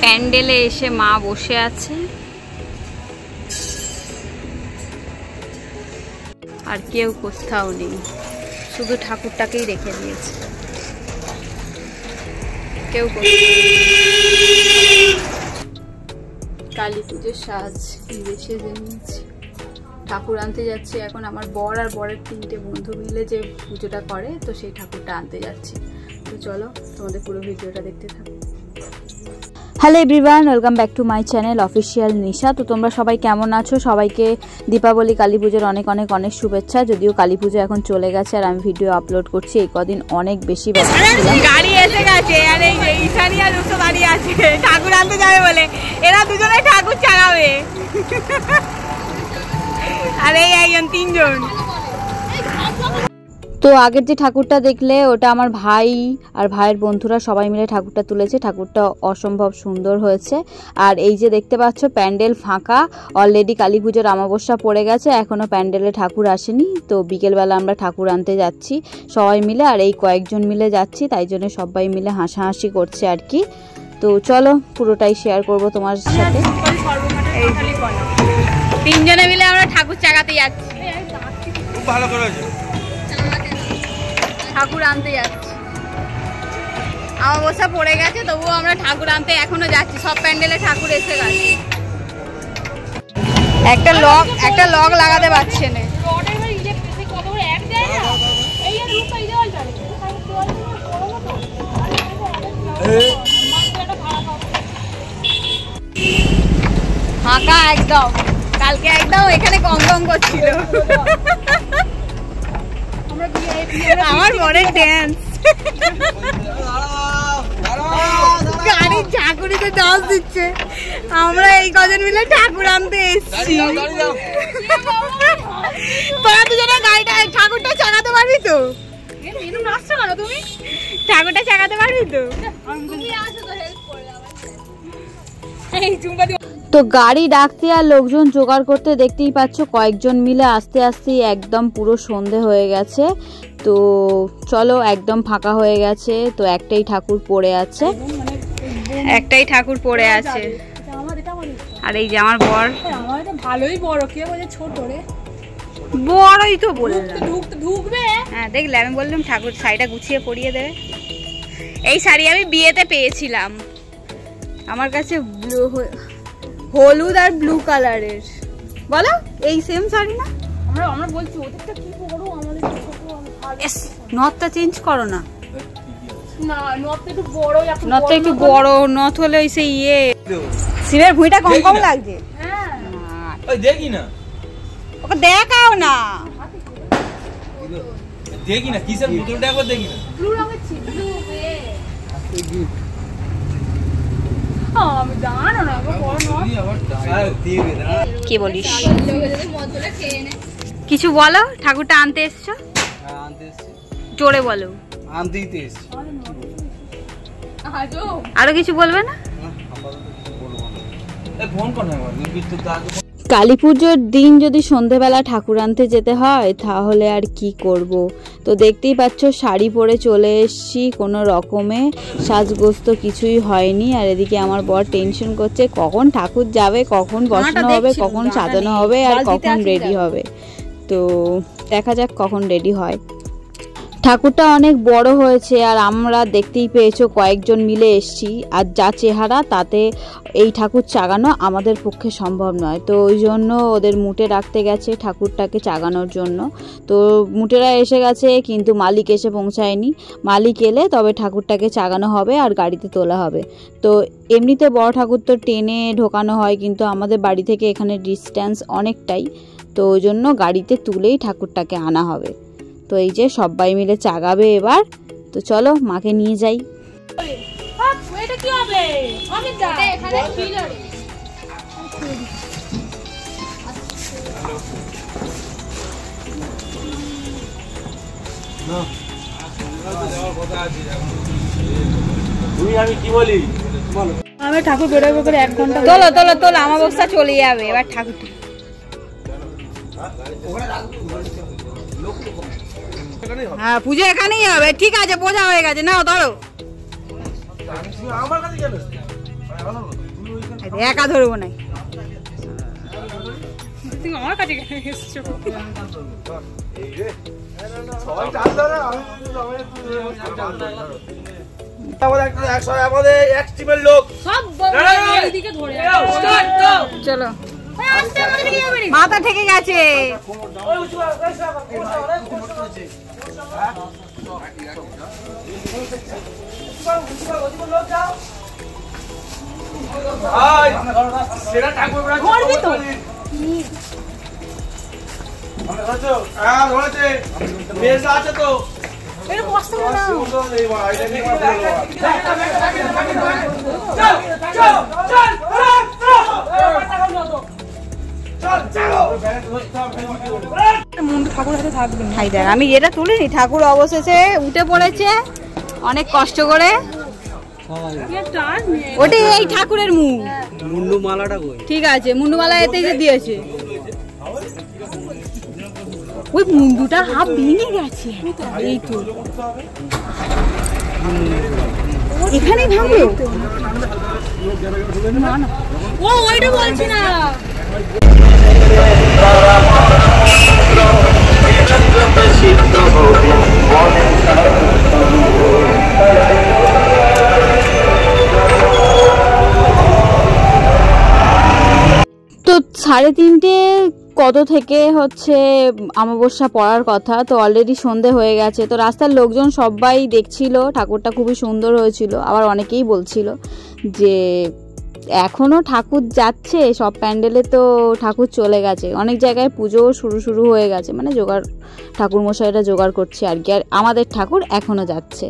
প্যান্ডেলে এসে মা বসে আছে, আর কেউ কোথাও নেই, শুধু ঠাকুরটাকেই রেখে দিয়েছে, কেউ কালী পুজোর সাজ বেশি নিয়েছে। ঠাকুর আনতে যাচ্ছি এখন, আমার বর আর বরের 3টে বন্ধু মিলে যে পুজোটা করে, তো সেই ঠাকুরটা আনতে যাচ্ছি। তো চলো তোমাদের পুরো ভিডিওটা দেখতে থাকো। Hello everyone, welcome back to my channel official Nisha. তো তোমরা সবাই কেমন আছো? সবাইকে দীপাবলি কালী পুজোর অনেক অনেক অনেক শুভেচ্ছা। যদিও কালী পুজো এখন চলে গেছে আর আমি ভিডিও আপলোড করছি, এই কদিন অনেক বেশি ব্যস্ত ছিলাম। গাড়ি এসে গেছে আর এই ঈশানী আর দুটো গাড়ি আছে ঠাকুর আনতে যাবে বলে, এরা দুজনে ঠাকুর চালাবে আর এই একজন 3জন। তো আগের যে ঠাকুরটা দেখলে ওটা আমার ভাই আর ভাইয়ের বন্ধুরা সবাই মিলে ঠাকুরটা তুলেছে। ঠাকুরটা অসম্ভব সুন্দর হয়েছে। আর এই যে দেখতে পাচ্ছ প্যান্ডেল ফাঁকা, অলরেডি কালী পুজোর অমাবস্যা পড়ে গেছে, এখনও প্যান্ডেলে ঠাকুর আসেনি। তো বিকেলবেলা আমরা ঠাকুর আনতে যাচ্ছি সবাই মিলে, আর এই কয়েকজন মিলে যাচ্ছি, তাই জন্য সবাই মিলে হাসাহাসি করছে আর কি। তো চলো পুরোটাই শেয়ার করব তোমার সাথে। 3জনে মিলে আমরা ঠাকুর চাগাতে যাচ্ছি, খুব ভালো করেছো। ঠাকুর আনতে যাচ্ছি, অমাবস্যা পড়ে গেছে তবুও আমরা ঠাকুর আনতে এখনো যাচ্ছি। সব প্যান্ডেলে ঠাকুর এসে গেছে, একটা লক লাগাতে পারছে না। ফাঁকা একদম, কালকে একদম এখানে গম করছিল আমার বরের ড্যান্স, গাড়ির ঠাকুরিতে ডান্স দিচ্ছে। আমরা এই কজন মিলে ঠাকুর আনতে এসেছি। তোরা দুজনে গাড়িটা ঠাকুরটা চালাতে পারবি তো? তুমি ঠাকুরটা চালাতে পারবি তো? তো গাড়ি ডাকতে আর লোকজন জোগাড় করতে দেখতেই পাচ্ছ কয়েকজন মিলে আস্তে আস্তে একদম পুরো সন্ধে হয়ে গেছে। তো চলো একদম ফাঁকা হয়ে গেছে। তো একটাই ঠাকুর পড়ে আছে, আর এই যে আমার বর, ভালোই বড়, কে বলে ছোট রে? বড়ই তো বললাম, ঢুকবে। হ্যাঁ দেখলে আমি বললাম ঠাকুর শাড়িটা গুছিয়ে পরিয়ে দেবে। এই শাড়ি আমি বিয়েতে পেয়েছিলাম, আমার কাছে হলুদ আর ব্লু কালারের। বলো এই সেম শাড়ি না? আমরা বলছি ওদেরটা কি বড়, আমাদের ছোট। নথটা চেঞ্জ করো না। না নথটা একটু বড়, নথটা একটু বড়, নথ হলে ওই সেই শিবের ভুঁইটা কম কম লাগছে। হ্যাঁ ওই দেখি না, ওকে দেখাও না, দেখি না কিসের বোতলটা একবার দেখি না। ব্লু রঙের ছিল, ব্লু আমি জানো না বড় নথ। কি বলিস? কিছু বলো, ঠাকুরটা আনতে এসছো? হ্যাঁ আনতে এসেছি। জোরে বলো। আনতেই তো এসেছি। আরো কিছু বলবে না? ফোন কর না একবার, বিদ্যুৎ দাও। কালী পুজোর দিন যদি সন্ধেবেলা ঠাকুর আনতে যেতে হয় তাহলে আর কি করব। তো দেখতেই পাচ্ছ শাড়ি পরে চলে এসেছি, কোনো রকমে সাজগোস্ত কিছুই হয়নি। আর এদিকে আমার বর টেনশন করছে কখন ঠাকুর যাবে, কখন বসানো হবে, কখন সাজানো হবে, আর কখন রেডি হবে। তো দেখা যাক কখন রেডি হয়। ঠাকুরটা অনেক বড় হয়েছে, আর আমরা দেখতেই পেয়েছো কয়েকজন মিলে এসছি, আর যা চেহারা তাতে এই ঠাকুর চাগানো আমাদের পক্ষে সম্ভব নয়। তো ওই জন্য ওদের মুটে রাখতে গেছে ঠাকুরটাকে চাগানোর জন্য। তো মুটেরা এসে গেছে কিন্তু মালিক এসে পৌঁছায়নি। মালিক এলে তবে ঠাকুরটাকে চাগানো হবে আর গাড়িতে তোলা হবে। তো এমনিতে বড় ঠাকুর তো টেনে ঢোকানো হয়, কিন্তু আমাদের বাড়ি থেকে এখানে ডিস্ট্যান্স অনেকটাই, তো ওই জন্য গাড়িতে তুলেই ঠাকুরটাকে আনা হবে। তো এই যে সবাই মিলে চাগাবে এবার। তো চলো মাকে নিয়ে যাই। আমি কি বলি, আমি ঠাকুর বেরোবে করে 1 ঘন্টা। তোলো তোলো তোলো, অমাবস্যা চলে যাবে এবার। ঠাকুরটা হ্যাঁ পুজো এখানেই হবে, ঠিক আছে বোঝা হয়ে গেছে। নাও ধরো। একা ধরবো না, তুমি আমার কাছে এসছো। চলো মাথা ঠেকে গেছে। ঠাকুর হাতে থাকবে না। দেখ আমি এটা তুলিনি, ঠাকুর অবশেষে উঠে পড়েছে অনেক কষ্ট করে। ওটাই এই ঠাকুরের মুখ। মুন্ডু মালাটা কই? ঠিক আছে, মুন্ডুমালা এতে যে দিয়েছে, ওই মুন্ডুটা হাফ ভেঙে গেছে। এই তো এখানেই ভাঙলো। ও ওইটা বলছি না। তো 3:30 কত থেকে হচ্ছে অমাবস্যা পড়ার কথা, তো অলরেডি সন্ধে হয়ে গেছে। তো রাস্তার লোকজন সবাই দেখছিল ঠাকুরটা খুবই সুন্দর হয়েছিল, আবার অনেকেই বলছিল যে এখনও ঠাকুর যাচ্ছে, সব প্যান্ডেলে তো ঠাকুর চলে গেছে, অনেক জায়গায় পুজো শুরু হয়ে গেছে, মানে জোগাড় ঠাকুর মশাইরা জোগাড় করছে আর কি। আর আমাদের ঠাকুর এখনো যাচ্ছে।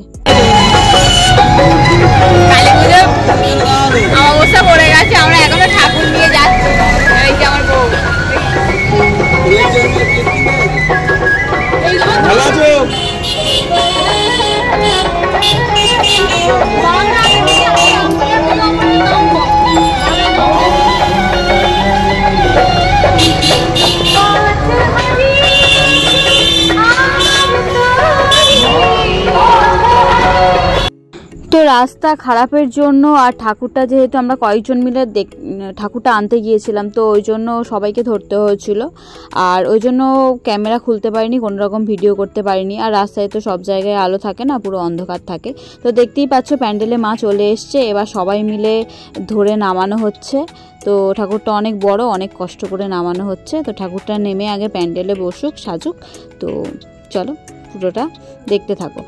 অমাবস্যা পড়ে গেছে, আমরা এখনো ঠাকুর নিয়ে যাচ্ছি। এই যে আমার বউ। তো রাস্তা খারাপের জন্য আর ঠাকুরটা যেহেতু আমরা কয়েকজন মিলে ঠাকুরটা আনতে গিয়েছিলাম, তো ওই জন্য সবাইকে ধরতে হয়েছিল, আর ওই জন্য ক্যামেরা খুলতে পারিনি, কোনো রকম ভিডিও করতে পারিনি। আর রাস্তায় তো সব জায়গায় আলো থাকে না, পুরো অন্ধকার থাকে। তো দেখতেই পাচ্ছ প্যান্ডেলে মা চলে এসছে, এবার সবাই মিলে ধরে নামানো হচ্ছে। তো ঠাকুরটা অনেক বড়, অনেক কষ্ট করে নামানো হচ্ছে। তো ঠাকুরটা নেমে আগে প্যান্ডেলে বসুক, সাজুক। তো চলো পুরোটা দেখতে থাকো।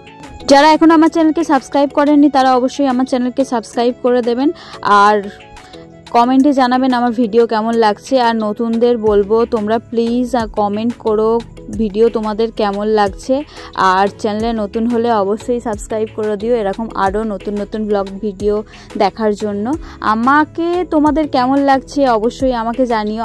যারা এখন আমার চ্যানেলকে সাবস্ক্রাইব করেননি তারা অবশ্যই আমার চ্যানেলকে সাবস্ক্রাইব করে দেবেন, আর কমেন্টে জানাবেন আমার ভিডিও কেমন লাগছে। আর নতুনদের বলবো তোমরা প্লিজ কমেন্ট করো ভিডিও তোমাদের কেমন লাগছে, আর চ্যানেলে নতুন হলে অবশ্যই সাবস্ক্রাইব করে দিও এরকম আরও নতুন নতুন ব্লগ ভিডিও দেখার জন্য। আমাকে তোমাদের কেমন লাগছে অবশ্যই আমাকে জানিও।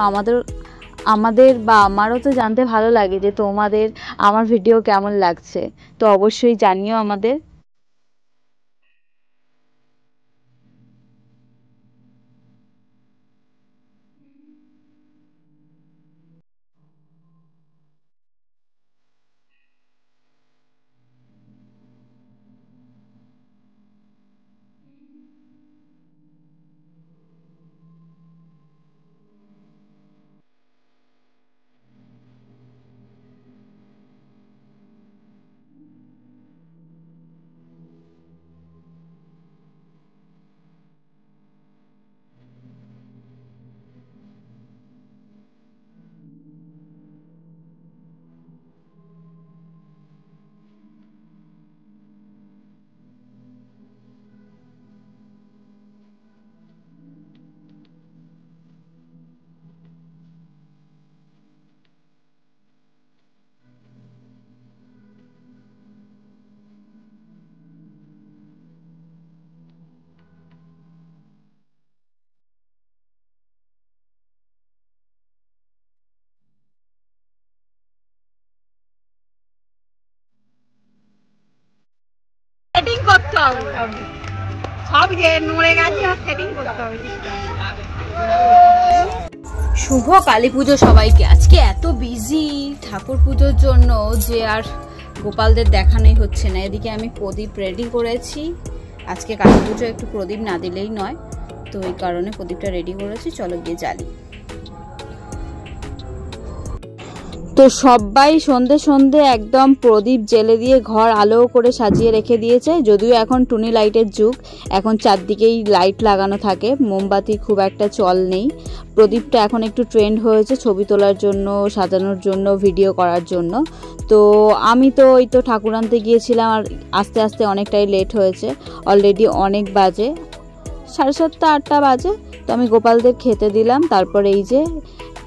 আমাদের বা আমারও তো জানতে ভালো লাগে যে তোমাদের আমার ভিডিও কেমন লাগছে, তো অবশ্যই জানিও আমাদের। সেটিং করতে হবে, সব যে নড়ে গেছে আর সেটিং করতে হবে। শুভ কালী পুজো সবাইকে। আজকে এত বিজি ঠাকুর পুজোর জন্য যে আর গোপালদের দেখানোই হচ্ছে না। এদিকে আমি প্রদীপ রেডি করেছি, আজকে কালী পুজো একটু প্রদীপ না দিলেই নয়। তো এই কারণে প্রদীপটা রেডি করেছি, চলো গিয়ে জ্বালি। তো সবাই সন্ধে সন্ধে একদম প্রদীপ জেলে দিয়ে ঘর আলো করে সাজিয়ে রেখে দিয়েছে। যদিও এখন টুনি লাইটের যুগ, এখন চারদিকেই লাইট লাগানো থাকে, মোমবাতি খুব একটা চল নেই। প্রদীপটা এখন একটু ট্রেন্ড হয়েছে ছবি তোলার জন্য, সাজানোর জন্য, ভিডিও করার জন্য। তো আমি তো ওই তো ঠাকুর আনতে গিয়েছিলাম, আর আস্তে আস্তে অনেকটাই লেট হয়েছে, অলরেডি অনেক বাজে, 7:30 8টা বাজে। তো আমি গোপালদের খেতে দিলাম, তারপর এই যে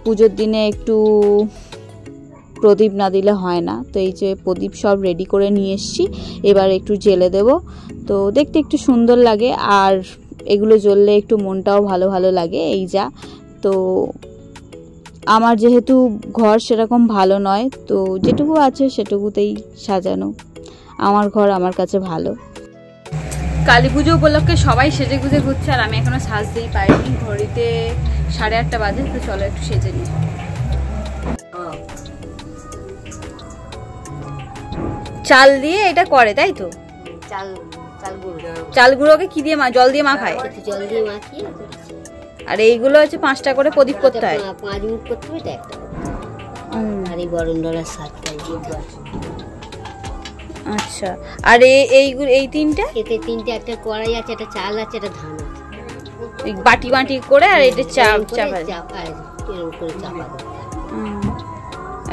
পুজোর দিনে একটু প্রদীপ না দিলে হয় না, তো এই যে প্রদীপ সব রেডি করে নিয়ে এসছি, এবার একটু জ্বেলে দেব। তো দেখতে একটু সুন্দর লাগে, আর এগুলো জ্বললে একটু মনটাও ভালো ভালো লাগে। এই যা, তো আমার যেহেতু ঘর সেরকম ভালো নয়, তো যেটুকু আছে সেটুকুতেই সাজানো, আমার ঘর আমার কাছে ভালো। কালী পুজো উপলক্ষে সবাই সেজে গুজে ঘুরছে, আর আমি এখনো সাজতেই পারিনি। ঘড়িতে 8:30 বাজে, তো চলো একটু সেজে নিই। চাল দিয়ে এটা করে, তাই তো? চাল গুঁড়োকে কি দিয়ে জল দিয়ে মাখায়? জল দিয়ে মাখিয়ে, আর এইগুলো হচ্ছে 5টা করে প্রদীপ করতে হয়, 5 মুখ করতে হবে, এটা একটা। আর এই বরণডলার 7টা দিতে হয়। আচ্ছা, আর এই 3টে? এতে 3টে, একটা কড়াই আছে, একটা চাল আছে, একটা ধান আছে। বাটি বাটি করে, আর এটা চাপা এরকম করে চাপা দেয়।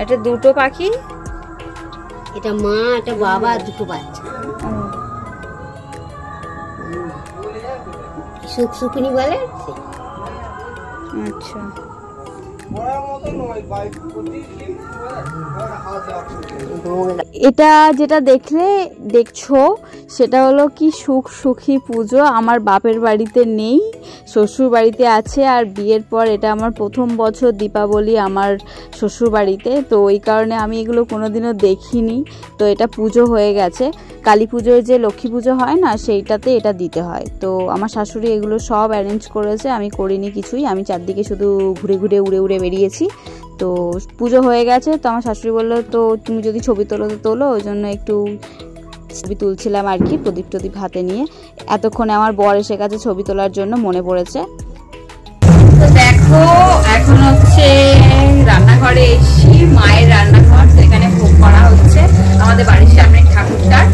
এটা 2টো পাখি, এটা মা, এটা বাবা, 2টো বাচ্চা। শুকশুকনি বলে। আচ্ছা, এটা যেটা দেখছো সেটা হলো কি সুখী পুজো। আমার বাপের বাড়িতে নেই, শ্বশুর বাড়িতে আছে, আর বিয়ের পর এটা আমার প্রথম বছর দীপাবলি আমার শ্বশুর বাড়িতে। তো ওই কারণে আমি এগুলো কোনোদিনও দেখিনি। তো এটা পুজো হয়ে গেছে, কালী পুজোয় যে লক্ষ্মী পুজো হয় না, সেইটাতে এটা দিতে হয়। তো আমার শাশুড়ি এগুলো সব অ্যারেঞ্জ করেছে, আমি করিনি কিছুই, আমি চারদিকে শুধু ঘুরে ঘুরে উড়ে উড়ে বেরিয়েছি। তো পুজো হয়ে গেছে, তো আমার শাশুড়ি বললো তো তুমি যদি ছবি তোলো তো তোলো, ওই জন্য একটু ছবি তুলছিলাম আর কি, প্রদীপ টদীপ হাতে নিয়ে। এতক্ষণে আমার বর এসে গেছে ছবি তোলার জন্য, মনে পড়েছে। তো দেখো এখন হচ্ছে রান্নাঘরে এসেছি, মায়ের রান্নাঘর, সেখানে ভোগ করা হচ্ছে আমাদের বাড়ির সামনে ঠাকুরটার।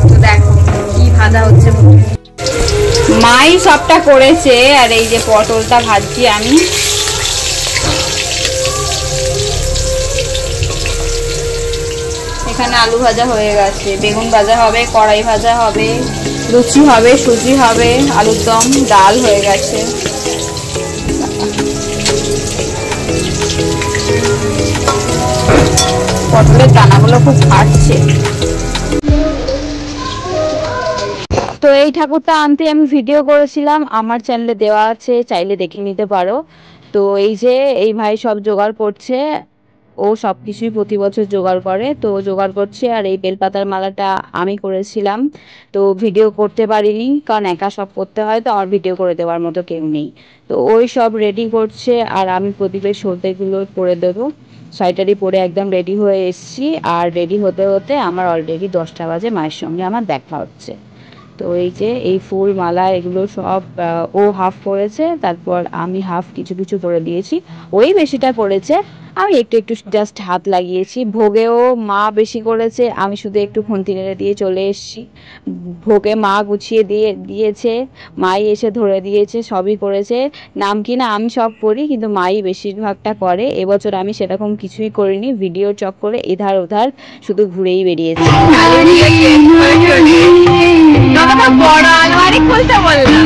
তো দেখো কি ভাজা হচ্ছে, মাই সবটা করেছে। আর এই যে পটলটা ভাজছি আমি। এখানে আলু ভাজা হয়ে গেছে, বেগুন ভাজা হবে, কড়াই ভাজা হবে, লুচি হবে, সুজি হবে, আলুর দম, ডাল হয়ে গেছে। পটলের দানাগুলো খুব ফাটছে। তো এই ঠাকুরটা আনতে আমি ভিডিও করেছিলাম, আমার চ্যানেলে দেওয়া আছে, চাইলে দেখে নিতে পারো। তো এই যে এই ভাই সব জোগাড় করছে, ও সব কিছুই প্রতি বছর জোগাড় করে, তো জোগাড় করছে। আর এই বেলপাতার মালাটা আমি করেছিলাম, তো ভিডিও করতে পারিনি, কারণ একা সব করতে হয়, তো আমার ভিডিও করে দেওয়ার মতো কেউ নেই। তো ওই সব রেডি করছে, আর আমি প্রদীপের সর্ষেগুলো করে দেবো। শাড়িটারি পরে একদম রেডি হয়ে এসেছি, আর রেডি হতে হতে আমার অলরেডি 10টা বাজে, মায়ের সঙ্গে আমার দেখা হচ্ছে। তো এই যে এই ফুল মালা এগুলো সব ও হাফ করেছে, তারপর আমি হাফ কিছু কিছু করে দিয়েছি, ওই বেশিটা করেছে, আমি একটু একটু জাস্ট হাত লাগিয়েছি। ভোগেও মা বেশি করেছে, আমি শুধু একটু খুন্তি নেড়ে দিয়ে চলে এসেছি। ভোগে মা গুছিয়ে দিয়েছে, মাই এসে ধরে দিয়েছে, সবই করেছে। নাম কি না আমি সব করি, কিন্তু মাই বেশিরভাগটা করে। এবছর আমি সেরকম কিছুই করিনি, ভিডিও চক করে এধার ওধার শুধু ঘুরেই বেরিয়েছি। বড় আলমারি খুলতে বললাম,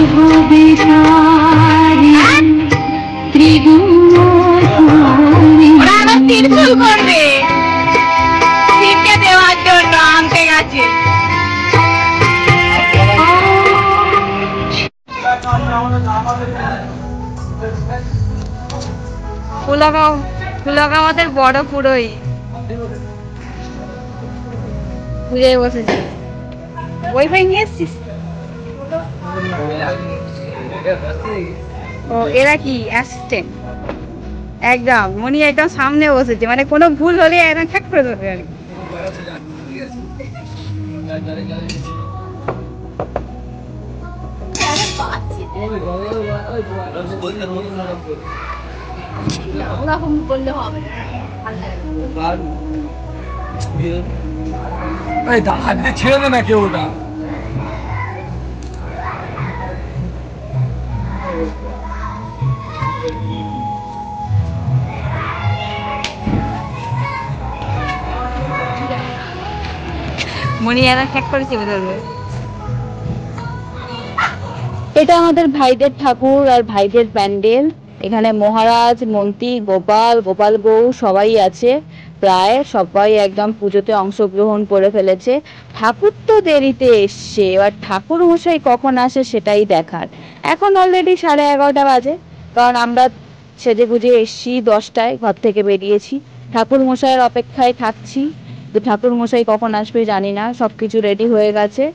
তিরপুল করবে, ছিটকে দেওয়ার জন্য আনতে গেছে। ফুলগাঁও আমাদের বড় পুরোই পুজোয় বসেছি। ওয়াইফাই নিয়ে এসছিস? ও এরা কি অ্যাসিস্ট্যান্ট? একদম মনি একদম সামনে বসেছে, মানে কোনো ভুল হলে একদম ঠ্যাক করে দেবে আর কি। ওরকম করলে হবে ছেড়ে দে না কেউ ওটা মনিয়ারা হ্যাক করে চেপে ধরবে। এটা আমাদের ভাইদের ঠাকুর আর ভাইদের প্যান্ডেল। এখানে মহারাজ, মন্ত্রী, গোপাল, গোপাল বউ সবাই আছে। প্রায় সবাই একদম পুজোতে অংশগ্রহণ করে ফেলেছে। ঠাকুর তো দেরিতে এসছে, এবার ঠাকুর মশাই কখন আসে সেটাই দেখার। এখন অলরেডি 11:30 বাজে, কারণ আমরা সেজে গুজে এসছি 10টায়, ঘর থেকে বেরিয়েছি। ঠাকুর মশাইয়ের অপেক্ষায় থাকছি। তো ঠাকুর মশাই কখন আসবে জানি না, সবকিছু রেডি হয়ে গেছে,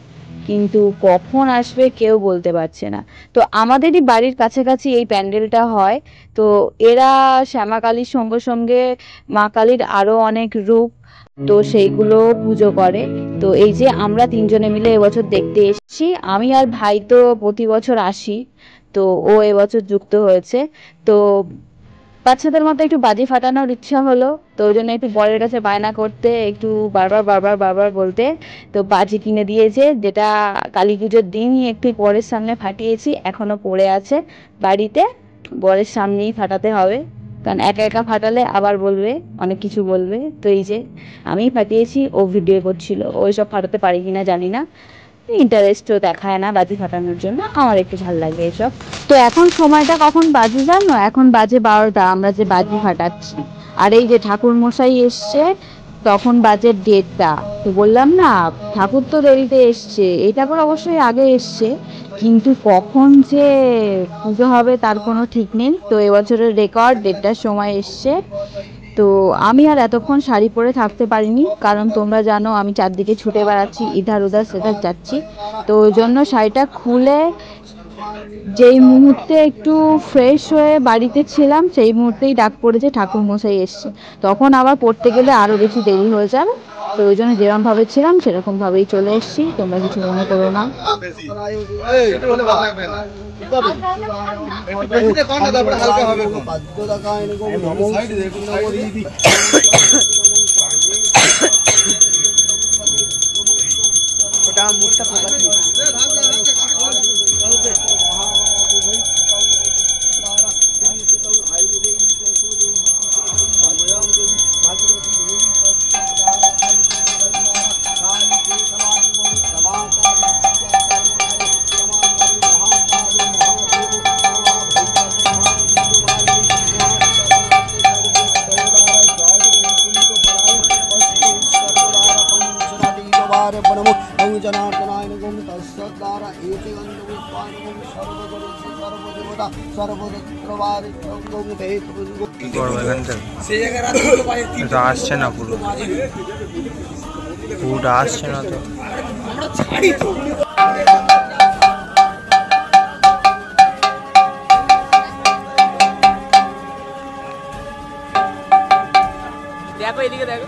কিন্তু কখন আসবে কেউ বলতে পারছে না। তো আমাদেরই বাড়ির কাছাকাছি এই প্যান্ডেলটা হয়। তো এরা শ্যামা কালীর সঙ্গে সঙ্গে মা কালীর আরো অনেক রূপ, তো সেইগুলো পুজো করে। তো এই যে আমরা 3 জনে মিলে এবছর দেখতে এসেছি। আমি আর ভাই তো প্রতি বছর আসি, তো ও এবছর যুক্ত হয়েছে। তো বাচ্চাদের মতো একটু বাজি ফাটানোর ইচ্ছা হলো, তো ওই জন্য একটু বরের কাছে বায়না করতে, একটু বারবার বলতে তো বাজি কিনে দিয়েছে, যেটা কালী পুজোর দিনই একটু বরের সামনে ফাটিয়েছি, এখনো পড়ে আছে বাড়িতে। বরের সামনেই ফাটাতে হবে, কারণ একা একা ফাটালে আবার বলবে, অনেক কিছু বলবে। তো এই যে আমি ফাটিয়েছি, ও ভিডিও করছিল। ওই সব ফাটাতে পারি কিনা জানি না, ইন্টারেস্টও দেখায় না বাজি ফাটানোর জন্য। আমার একটু ভালো লাগে এসব। তো এখন সময়টা কখন বাজে জানো? এখন বাজে 12টা, আমরা যে বাজি ফাটাচ্ছি। আর এই যে ঠাকুর মশাই এসছে, তখন বাজে 1:30টা। তো বললাম না, ঠাকুর তো দেরিতে এসছে। এই ঠাকুর অবশ্যই আগে এসছে, কিন্তু কখন যে পুজো হবে তার কোনো ঠিক নেই। তো এবছরের রেকর্ড 1:30টার সময় এসছে। তো আমি আর এতক্ষণ শাড়ি পরে থাকতে পারিনি, কারণ তোমরা জানো আমি চারদিকে ছুটে বেড়াচ্ছি, ইধার উধার সেধার যাচ্ছি। তো ওই জন্য শাড়িটা খুলে যেই মুহূর্তে একটু ফ্রেশ হয়ে বাড়িতে ছিলাম, সেই মুহূর্তেই ডাক পড়েছে ঠাকুর মশাই এসছে। তখন আবার পড়তে গেলে আরো বেশি দেরি হয়ে যাবে। তো ওই জন্য যেরকম ভাবে ছিলাম সেরকম ভাবেই চলে এসেছি, তোমরা কিছু মনে করো না। আসছে না, পুরোটা আসছে না তো। দেখো এদিকে দেখো।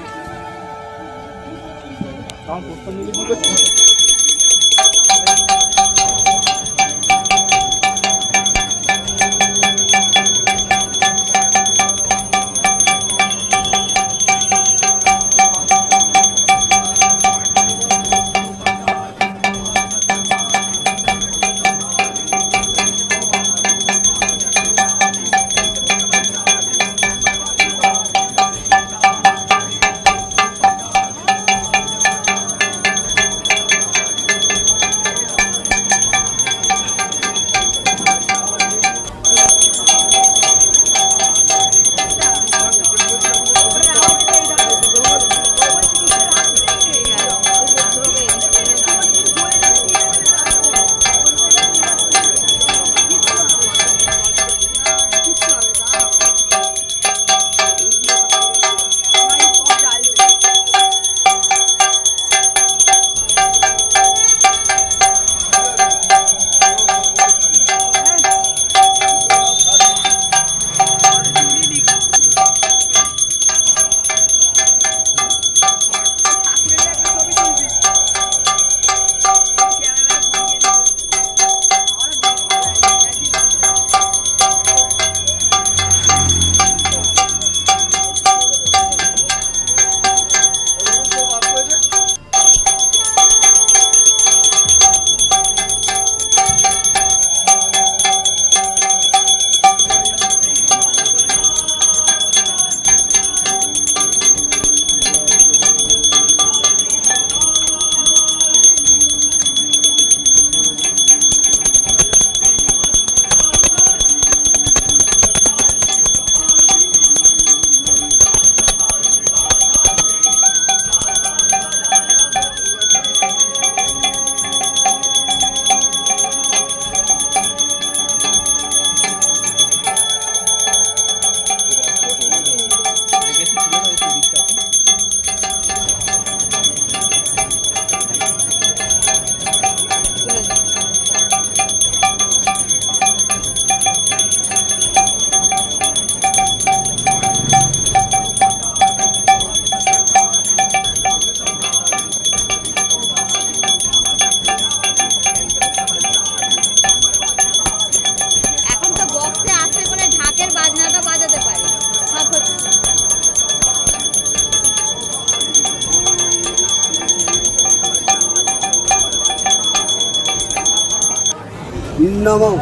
নমো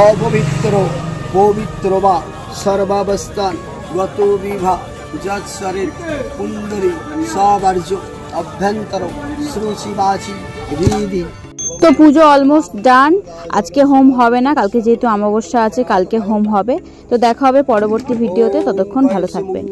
অপবিত্র পবিত্র বা সর্বাবস্থান গত বিভা যৎ শরীর কুণ্ডলী সবার্য অভ্যন্তর শ্রুচিবাচি হৃদি। তো পুজো অলমোস্ট ডান। আজকে হোম হবে না, কালকে যেহেতু অমাবস্যা আছে কালকে হোম হবে। তো দেখা হবে পরবর্তী ভিডিওতে, ততক্ষণ ভালো থাকবেন।